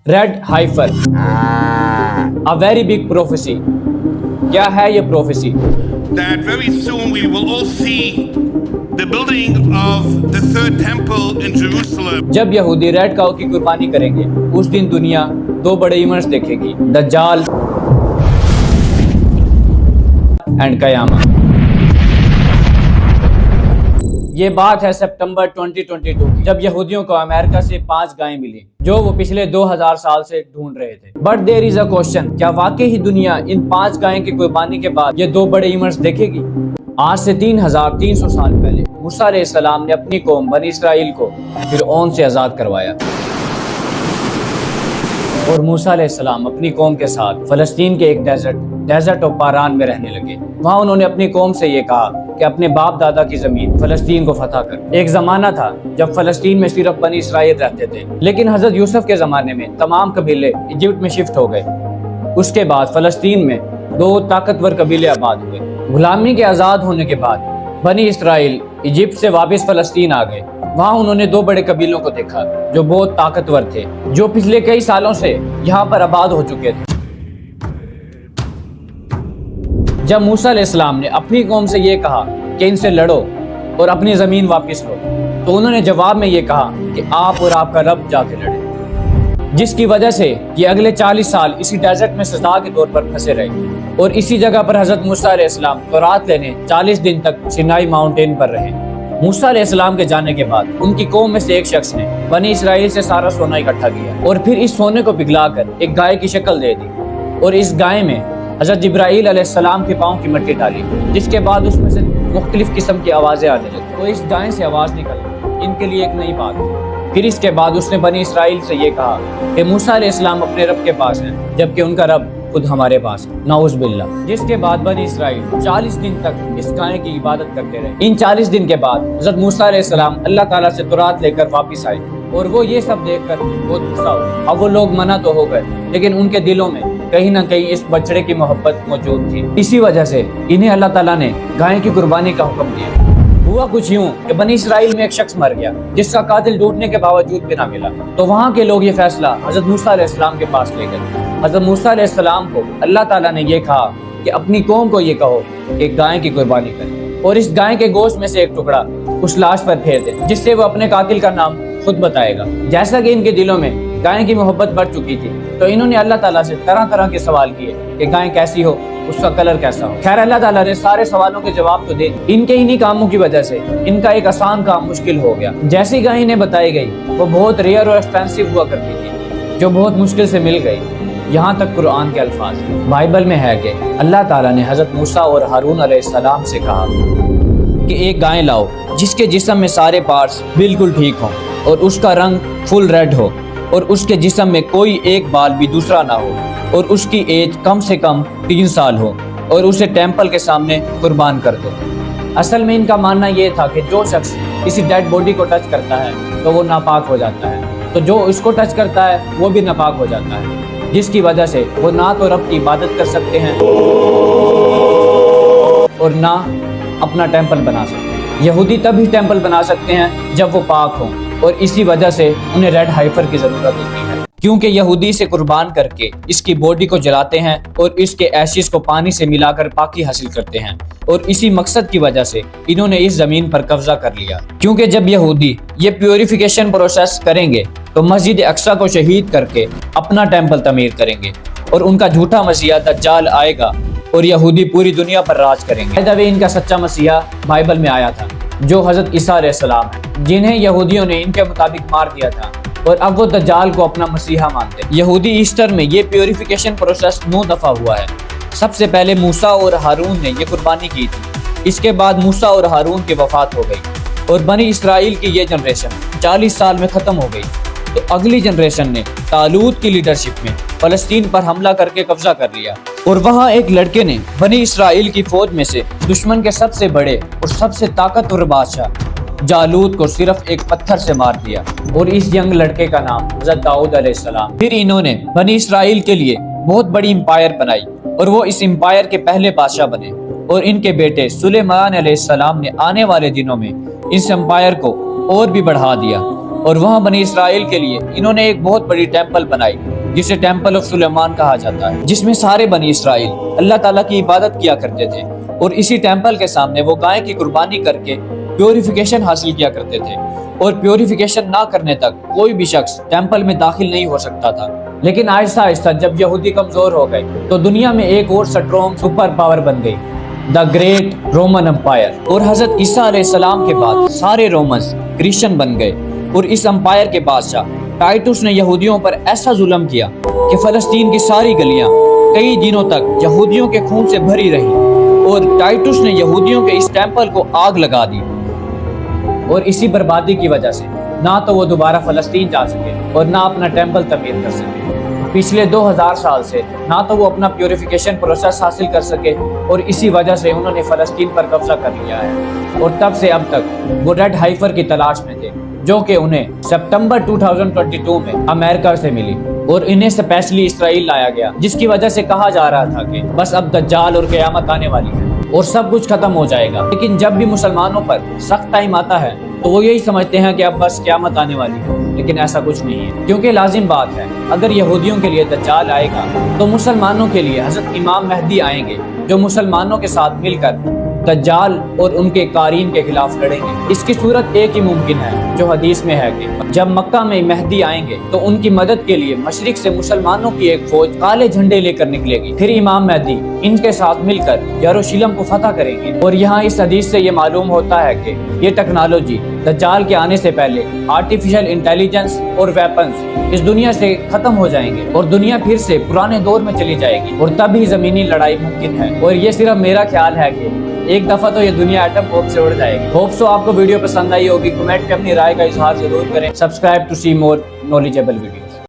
Red hyper, a very big prophecy. क्या है ये prophecy? That very soon we will all see the building of the third temple in Jerusalem. जब यहूदी red काऊ की कुर्बानी करेंगे उस दिन दुनिया दो बड़े इवेंट्स देखेगी, दज्जाल एंड कयामत। ये बात है सितंबर 2022 की, जब यहूदियों को अमेरिका से 5 गायें मिली जो वो पिछले 2000 साल से ढूंढ रहे थे। But there is a question, क्या वाकई ही दुनिया इन 5 गायों की कुर्बानी के बाद ये 2 बड़े इवेंट्स देखेगी? आज से 3300 साल पहले मूसा अलैहिस्सलाम ने अपनी कौम बनी इसराइल को फिरऔन से आजाद करवाया और मूसा अलैहिस्सलाम अपनी कौम के साथ फलस्तीन के एक डेजर्ट ऑफ पारान में रहने लगे। वहाँ उन्होंने अपनी कौम से ये कहा कि अपने बाप दादा की जमीन फलस्तीन को फतह कर। एक जमाना था जब फलस्तीन में सिर्फ बनी इसराइल रहते थे, लेकिन हजरत यूसुफ के जमाने में तमाम कबीले इजिप्ट में शिफ्ट हो गए। उसके बाद फलस्तीन में 2 ताकतवर कबीले आबाद हुए। गुलामी के आज़ाद होने के बाद बनी इसराइल इजिप्ट से वापस फलस्तीन आ गए। वहाँ उन्होंने 2 बड़े कबीलों को देखा जो बहुत ताकतवर थे, जो पिछले कई सालों से यहाँ पर आबाद हो चुके थे। जब मूसा अलैहिस्सलाम ने अपनी कौम से ये कहा कि इनसे लड़ो और अपनी ज़मीन वापस लो, तो उन्होंने जवाब में ये कहा कि आप और आपका रब जाके लड़े, जिसकी वजह से ये अगले 40 साल इसी डेजर्ट में सजा के तौर पर फंसे रहे। और इसी जगह पर हजरत मूसा अलैहिस्सलाम तौरात लेने 40 दिन तक सिनाई माउंटेन पर रहे। मूसा अलैहिस्सलाम के जाने के बाद उनकी कौम में से एक शख्स ने बनी इसराइल से सारा सोना इकट्ठा किया और फिर इस सोने को पिघलाकर एक गाय की शक्ल दे दी और इस गाय में हजरत जिब्राईल अलैहिस्सलाम के पाँव की मिट्टी डाली, जिसके बाद उसमें से मुख्तलिफ किस्म की आवाज़ें आने लगी। तो इस गाय से आवाज़ निकली इनके लिए एक नई बात थी। फिर इसके बाद उसने बनी इसराइल से ये कहा कि मूसा अलैहिस्सलाम अपने रब के पास हैं, जबकि उनका रब खुद हमारे पास है, नाउज़ बिल्लाह। जिसके बाद बनी इसराइल 40 दिन तक इस गाय की इबादत करते रहे। इन 40 दिन के बाद हजरत मूसा अलैहिस्सलाम अल्लाह ताला से तौरात लेकर वापस आए और वो ये सब देखकर बहुत गुस्सा हुए। अब वो लोग मना तो हो गए, लेकिन उनके दिलों में कहीं ना कहीं इस बछड़े की मोहब्बत मौजूद थी। इसी वजह से इन्हें अल्लाह ताला ने गाय की कुर्बानी का हुक्म दिया। हुआ कुछ यूं कि बनी इसराइल में एक शख्स मर गया जिसका कातिल ढूंढने के बावजूद भी ना मिला। तो वहाँ के लोग ये फैसला हजरत मूसा अलैहिस्सलाम के पास ले गए। हजरत मूसा अलैहिस्सलाम को अल्लाह ताला ने ये कहा कि अपनी कौम को ये कहो कि गाय की कुर्बानी करें और इस गाय के गोश्त में से एक टुकड़ा उस लाश पर फेर दे, जिससे वो अपने कातिल का नाम खुद बताएगा। जैसा कि इनके दिलों में गाय की मोहब्बत बढ़ चुकी थी, तो इन्होंने अल्लाह ताला से तरह तरह के सवाल किए कि गाय कैसी हो, उसका कलर कैसा हो। खैर अल्लाह ताला ने सारे सवालों के जवाब तो दे। इनके इन्हीं कामों की वजह से इनका एक आसान काम मुश्किल हो गया। जैसी गाय इन्हें बताई गई वो बहुत रेयर और एक्सपेंसिव हुआ करती थी, जो बहुत मुश्किल से मिल गई। यहाँ तक कुरान के अल्फाज बाइबल में है कि अल्लाह ताला ने हजरत मूसा और हारून अलैहिस्सलाम से कहा कि एक गाय लाओ जिसके जिस्म में सारे पार्ट्स बिल्कुल ठीक हों और उसका रंग फुल रेड हो और उसके जिस्म में कोई एक बाल भी दूसरा ना हो और उसकी एज कम से कम 3 साल हो और उसे टेंपल के सामने कुर्बान कर दो। असल में इनका मानना ये था कि जो शख्स किसी डेड बॉडी को टच करता है तो वो नापाक हो जाता है, तो जो उसको टच करता है वो भी नापाक हो जाता है, जिसकी वजह से वो ना तो रब की इबादत कर सकते हैं और ना अपना टेंपल बना सकते हैं। यहूदी तभी टेंपल बना सकते हैं जब वो पाक हों, और इसी वजह से उन्हें रेड हाइफर की जरूरत होती है, क्योंकि यहूदी से कुर्बान करके इसकी बॉडी को जलाते हैं और इसके एशिस को पानी से मिलाकर पाकी हासिल करते हैं। और इसी मकसद की वजह से इन्होंने इस जमीन पर कब्जा कर लिया, क्योंकि जब यहूदी ये प्योरिफिकेशन प्रोसेस करेंगे तो मस्जिद अक्सा को शहीद करके अपना टेंपल तमीर करेंगे और उनका झूठा मसीहा दज्जाल आएगा और यहूदी पूरी दुनिया पर राज करेंगे। बाय द वे, इनका सच्चा मसीहा बाइबल में आया था जो हजरत ईसा अलैहिस्सलाम है, जिन्हें यहूदियों ने इनके मुताबिक मार दिया था और अब वो दज्जाल को अपना मसीहा मानते हैं। यहूदी ईस्टर में ये प्योरिफिकेशन प्रोसेस 9 दफ़ा हुआ है। सबसे पहले मूसा और हारून ने ये कुर्बानी की थी। इसके बाद मूसा और हारून की वफात हो गई और बनी इसराइल की ये जनरेशन 40 साल में ख़त्म हो गई। तो अगली जनरेशन ने तालूत की लीडरशिप में फ़लस्तीन पर हमला करके कब्जा कर लिया और वहाँ एक लड़के ने बनी इसराइल की फौज में से दुश्मन के सबसे बड़े और सबसे ताकतवर बादशाह जालूत को सिर्फ एक पत्थर से मार दिया और इस यंग लड़के का नाम हज़रत दाऊद अलैहिस्सलाम। फिर इन्होंने बनी इसराइल के लिए बहुत बड़ी एम्पायर बनाई और वो इस एम्पायर के पहले बादशाह बने और इनके बेटे सुलेमान अलैहिस्सलाम ने आने वाले दिनों में इस एम्पायर को और भी बढ़ा दिया اور وہاں بنی اسرائیل کے لیے انہوں نے ایک بہت بڑی ٹیمپل بنائی جسے ٹیمپل آف سلیمان کہا جاتا ہے، جس میں سارے بنی اسرائیل اللہ تعالیٰ کی عبادت کیا کرتے تھے، اور اسی ٹیمپل کے سامنے وہ گائے کی قربانی کر کے پیوریفیکیشن حاصل کیا کرتے تھے، اور پیوریفیکیشن نہ کرنے تک کوئی بھی شخص ٹیمپل میں داخل نہیں ہو سکتا تھا۔ لیکن آہستہ آہستہ جب یہودی کمزور ہو گئے تو دنیا میں ایک اور سٹرونگ سپر پاور بن گئی، دا گریٹ رومن امپائر، اور حضرت عیسیٰ علیہ السلام کے بعد سارے رومنز کرسچن بن گئے، اور اس امپائر کے بادشاہ ٹائٹس نے یہودیوں پر ایسا ظلم کیا کہ فلسطین کی ساری گلیاں کئی دنوں تک یہودیوں کے خون سے بھری رہی، اور ٹائٹس نے یہودیوں کے اس ٹیمپل کو آگ لگا دی، اور اسی بربادی کی وجہ سے نہ تو وہ دوبارہ فلسطین جا سکے اور نہ اپنا ٹیمپل تعمیر کر سکے۔ پچھلے 2000 سال سے نہ تو وہ اپنا پیوریفیکیشن پروسیس حاصل کر سکے، اور اسی وجہ سے انہوں نے فلسطین پر قبضہ کر لیا ہے، اور تب سے اب تک وہ ریڈ ہائفر کی تلاش میں تھے، جو کہ انہیں سپتمبر 2022 میں امریکہ سے ملی، اور انہیں اسپیشلی اسرائیل لایا گیا، جس کی وجہ سے کہا جا رہا تھا کہ بس اب دجال اور قیامت آنے والی ہے اور سب کچھ ختم ہو جائے گا۔ لیکن جب بھی مسلمانوں پر سخت ٹائم آتا ہے تو وہ یہی سمجھتے ہیں کہ اب بس قیامت آنے والی ہے، لیکن ایسا کچھ نہیں ہے، کیونکہ لازم بات ہے اگر یہودیوں کے لیے دجال آئے گا تو مسلمانوں کے لیے حضرت امام مہدی آئیں گے، جو مسلمانوں کے ساتھ مل کر دجال اور ان کے قارین کے خلاف لڑیں گے۔ اس کی صورت ایک ہی ممکن ہے جو حدیث میں ہے کہ جب مکہ میں مہدی آئیں گے تو ان کی مدد کے لیے مشرق سے مسلمانوں کی ایک فوج کالے جھنڈے لے کر نکلے گی، پھر امام مہدی ان کے ساتھ مل کر یروشلم کو فتح کریں گے۔ اور یہاں اس حدیث سے یہ معلوم ہوتا ہے کہ یہ ٹیکنالوجی دجال کے آنے سے پہلے آرٹیفیشل انٹیلیجنس اور ویپنز اس دنیا سے ختم ہو جائیں گے، اور دنیا پھر سے پرانے دور میں چلی جائے گی، اور تب ہی زمینی لڑائی ممکن ہے۔ اور یہ صرف میرا خیال ہے کہ ایک دفعہ تو یہ دنیا ایٹم بم سے اڑ جائے گی۔ ہوپ سو آپ کو ویڈیو پسند آئی ہوگی، کمنٹ پہ اپنی رائے کا اظہار ضرور کریں۔ Subscribe to see more knowledgeable video.